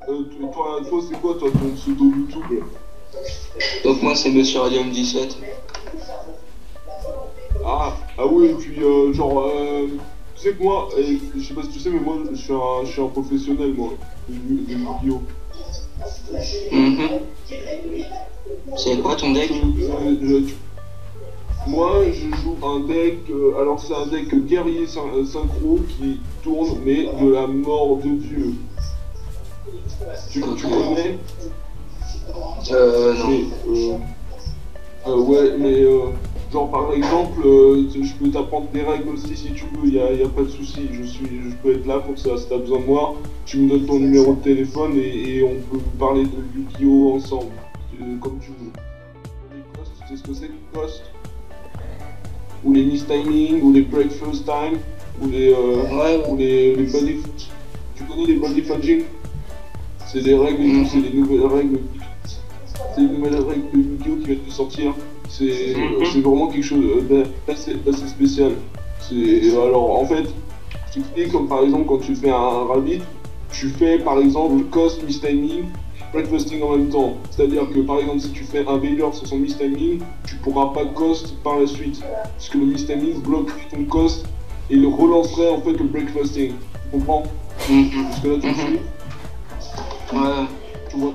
Donc, toi c'est quoi toi, ton pseudo YouTube? Donc moi c'est Monsieur Radium 17. Ah oui, et puis tu sais que moi, je sais pas si tu sais, mais moi je suis un professionnel, moi, de vidéo. C'est quoi ton deck? Moi je joue un deck, alors c'est un deck guerrier synchro qui tourne, mais de la mort de Dieu. Tu connais? Non. Ouais, mais genre par exemple, je peux t'apprendre des règles aussi si tu veux, y a pas de souci, je peux être là pour ça. Si t'as besoin de moi, tu me donnes ton numéro de téléphone et on peut parler de Yu-Gi-Oh ensemble, comme tu veux. Les costs, tu sais ce que c'est les costs? Ou les miss timing, ou les break first time, ou les body. Tu connais les body fudging? C'est des règles, c'est des nouvelles règles. C'est les nouvelles règles de Yu-Gi-Oh qui viennent de sortir. C'est vraiment quelque chose d'assez spécial. Alors en fait, je t'explique comme par exemple quand tu fais un rabbit, tu fais par exemple cost, miss timing, breakfasting en même temps. C'est-à-dire que par exemple si tu fais un Baylor sur son miss timing, tu pourras pas cost par la suite. Puisque le miss timing bloque ton cost et le relancerait en fait le breakfasting. Tu comprends? Parce que là tu me suis. Ouais. Tu vois.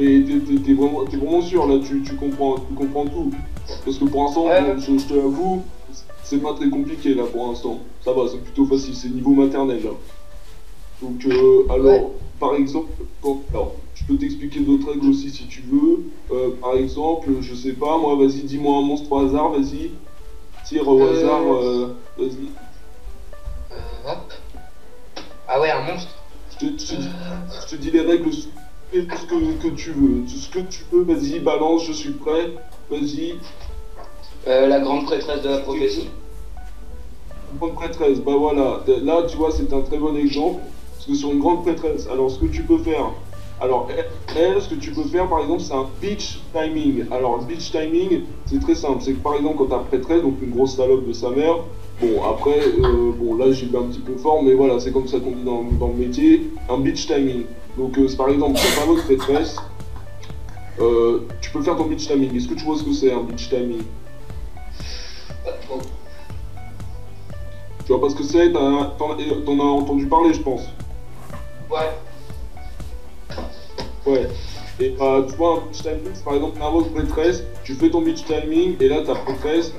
Et t'es vraiment sûr là, tu comprends tout. Parce que pour l'instant, je te l'avoue, c'est pas très compliqué là pour l'instant. Ça va, c'est plutôt facile, c'est niveau maternel là. Donc alors, par exemple, alors, je peux t'expliquer d'autres règles aussi si tu veux. Par exemple, je sais pas, moi vas-y, dis-moi un monstre au hasard, vas-y. Tire au hasard, vas-y. Hop. Ah ouais, un monstre. Je te dis les règles, fais tout ce que tu veux. Tout ce que tu veux, vas-y, balance, je suis prêt, vas-y. La grande prêtresse de la prophétie. Grande prêtresse, bah voilà. Là, tu vois, c'est un très bon exemple. Parce que sur une grande prêtresse, alors ce que tu peux faire, ce que tu peux faire par exemple, c'est un beach timing. Alors, beach timing, c'est très simple. C'est que par exemple, quand ta prêtresse, donc une grosse salope de sa mère, bon, après, bon, là, j'ai fait un petit peu fort, mais voilà, c'est comme ça qu'on dit dans le métier, un beach timing. Donc, c'est par exemple, quand ta votre prêtresse, tu peux faire ton beach timing. Est-ce que tu vois ce que c'est un beach timing? Pas trop. Tu vois pas ce que c'est? T'en as entendu parler, je pense. Ouais. Ouais. Et tu vois, un beach timing, c'est par exemple un votre prêtresse, tu fais ton beach timing, et là, ta prêtresse,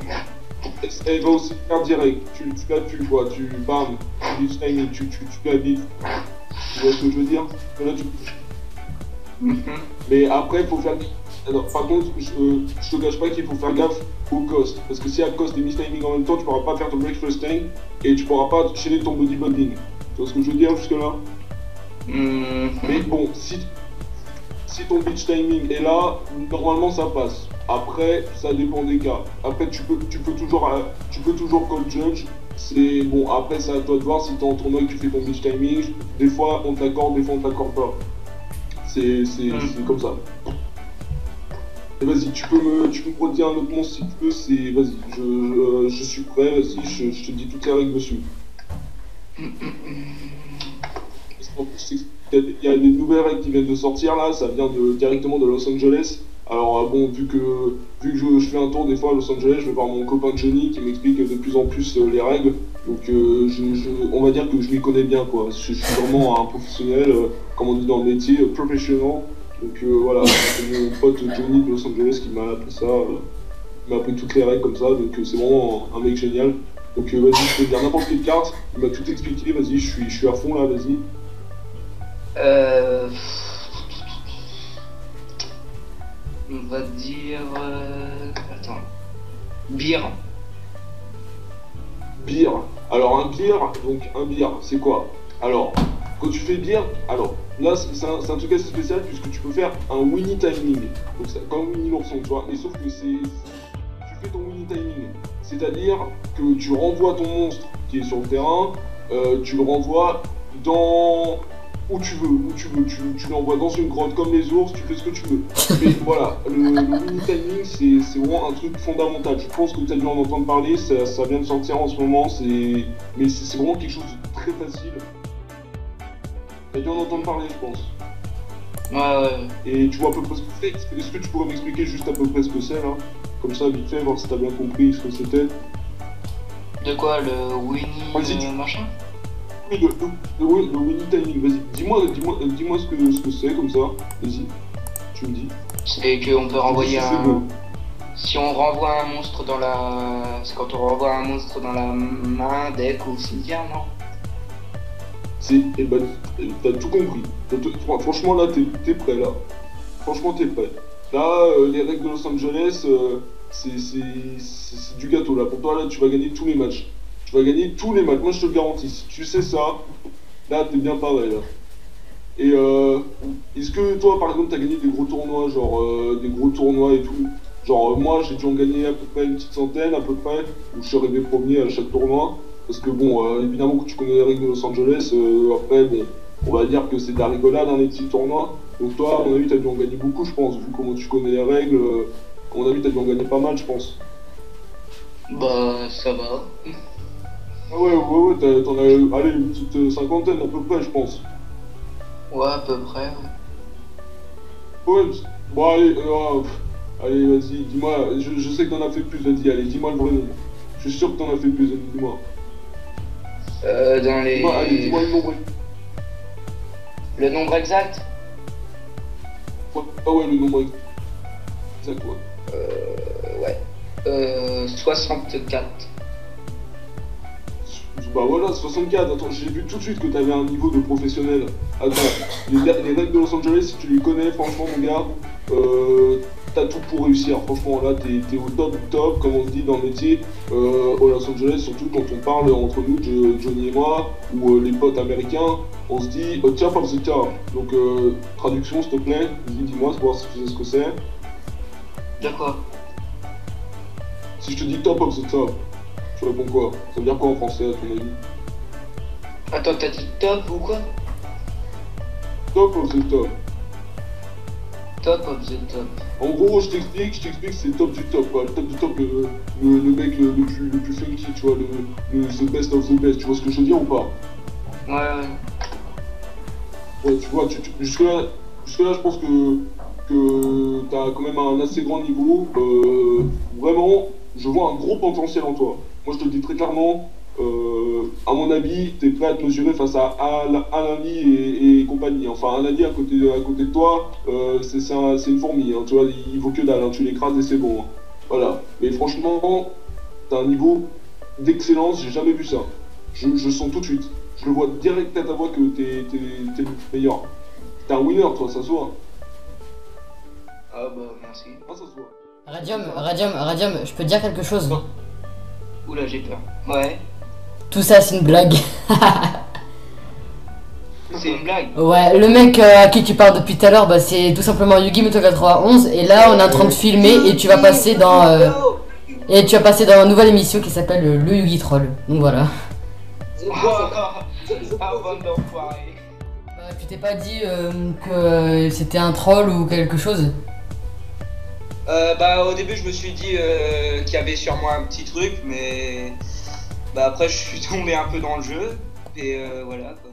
elle va aussi faire direct. Tu la tues, quoi. Bam, beach timing, tu la bites. Tu vois ce que je veux dire? Là, Mais après, il faut faire. Alors, par contre, je te cache pas qu'il faut faire gaffe au cost. Parce que si à cost et miss timing en même temps, tu pourras pas faire ton breakfasting et tu pourras pas enchaîner ton bodybuilding. Tu vois ce que je veux dire jusque-là? Mais bon, si ton beach timing est là, normalement ça passe. Après, ça dépend des cas. Après, tu peux toujours call judge. C'est bon, après, c'est à toi de voir si t'es en tournoi et que tu fais ton beach timing. Des fois, on t'accorde, des fois, on t'accorde pas. C'est comme ça. Et vas-y, tu peux me redire un autre monstre si tu veux, vas-y, je suis prêt, vas-y, je te dis toutes les règles dessus. Il y a des nouvelles règles qui viennent de sortir là, ça vient directement de Los Angeles. Alors bon, vu que je fais un tour des fois à Los Angeles, je vais voir mon copain Johnny qui m'explique de plus en plus les règles. Donc on va dire que je m'y connais bien quoi. Je suis vraiment un professionnel, comme on dit dans le métier, professionnel. Donc voilà, c'est mon pote Johnny de Los Angeles qui m'a appris ça, il m'a appris toutes les règles comme ça, donc c'est vraiment un mec génial. Donc vas-y, je peux te dire n'importe quelle carte, il m'a tout expliqué, vas-y, je suis à fond là, vas-y. Euh... On va dire... Attends. Beer. Beer. Alors un beer, donc un beer, c'est quoi? Alors, quand tu fais beer, alors là c'est un truc assez spécial puisque tu peux faire un Winnie timing. Donc c'est comme Winnie l'ourson, tu vois, mais sauf que tu fais ton Winnie timing. C'est-à-dire que tu renvoies ton monstre qui est sur le terrain, tu le renvoies dans où tu veux, tu l'envoies dans une grotte comme les ours, tu fais ce que tu veux. Mais voilà, le Winnie timing c'est vraiment un truc fondamental. Je pense que tu as dû en entendre parler, ça vient de sortir en ce moment, mais c'est vraiment quelque chose de très facile. T'as dû en entendre parler, je pense. Ouais. Et tu vois à peu près ce que c'est. Est-ce que tu pourrais m'expliquer juste à peu près ce que c'est là? Comme ça, vite fait, voir si t'as bien compris ce que c'était. De quoi, le Winnie machin? Oui, le Winnie timing, vas-y. Dis-moi ce que c'est, comme ça. Vas-y, tu me dis. C'est qu'on peut renvoyer C'est un... bon. Si on renvoie un monstre dans la... C'est quand on renvoie un monstre dans la main, deck ou cimetière, non? Eh ben, t'as tout compris. Franchement, là, t'es prêt, là. Franchement, t'es prêt. Là, les règles de Los Angeles, c'est du gâteau, là. Pour toi, là, tu vas gagner tous les matchs. Tu vas gagner tous les matchs, moi, je te le garantis. Si tu sais ça, là, t'es bien pareil, là. Et est-ce que toi, par exemple, t'as gagné des gros tournois, genre des gros tournois et tout? Genre, moi, j'ai dû en gagner à peu près une petite centaine, à peu près, où je suis arrivé premier à chaque tournoi. Parce que bon, évidemment que tu connais les règles de Los Angeles, après, bon, on va dire que c'est de la rigolade dans les petits tournois. Donc toi, à mon avis, t'as dû en gagner beaucoup, je pense, vu comment tu connais les règles. À mon avis, t'as dû en gagner pas mal, je pense. Bah, ça va. Ah ouais, t'en as, allez, une petite cinquantaine à peu près, je pense. Ouais, à peu près. Ouais, bon, allez, allez, vas-y, dis-moi, je sais que t'en as fait plus, vas-y, allez, dis-moi le vrai nombre. Je suis sûr que t'en as fait plus, dis-moi. Dans les... Dis-moi, allez, dis-moi le nombre. Le nombre exact? Ah ouais, le nombre exact, ouais. Ouais. 64. Bah voilà, 64, attends, j'ai vu tout de suite que t'avais un niveau de professionnel. Attends, les règles de Los Angeles, si tu les connais, franchement, mon gars, t'as tout pour réussir. Franchement, là, t'es au top du top, comme on se dit dans le métier, au Los Angeles, surtout quand on parle entre nous, Johnny et moi, ou les potes américains, on se dit top of the top. Donc, traduction, s'il te plaît, dis-moi, pour voir si tu sais ce que c'est. D'accord. Si je te dis top of the top, tu réponds quoi? Ça veut dire quoi en français, à ton avis? Attends, t'as dit top ou quoi? Top of the top. Top of the top. En gros, je t'explique, c'est top du top, quoi. Le top du top, le mec le plus funky, tu vois, le the best of the best, tu vois ce que je veux dire ou pas? Ouais. Ouais, tu vois, jusque-là, je pense que t'as quand même un assez grand niveau. Vraiment, je vois un gros potentiel en toi. Moi, je te le dis très clairement, à mon avis, t'es prêt à te mesurer face à Alani et compagnie. Enfin, Alani à côté de toi, c'est une fourmi, hein, tu vois, il vaut que dalle, hein, tu l'écrases et c'est bon. Hein. Voilà. Mais franchement, t'as un niveau d'excellence, j'ai jamais vu ça. Je sens tout de suite. Je le vois direct à ta voix que t'es le meilleur. T'es un winner, toi, ça se voit. Ah bah, merci. Ah, ça se voit. Radium, je peux te dire quelque chose? Oula, j'ai peur. Ouais. Tout ça, c'est une blague. C'est une blague. Ouais, le mec à qui tu parles depuis tout à l'heure, bah, c'est tout simplement Yugi Muto 91. Et là, on est en train de filmer et tu vas passer dans... une nouvelle émission qui s'appelle le Yugi Troll. Donc voilà. Ah, bande d'enfoirés. Bah, tu t'es pas dit que c'était un troll ou quelque chose? Bah au début je me suis dit qu'il y avait sûrement un petit truc, mais bah après je suis tombé un peu dans le jeu et voilà quoi.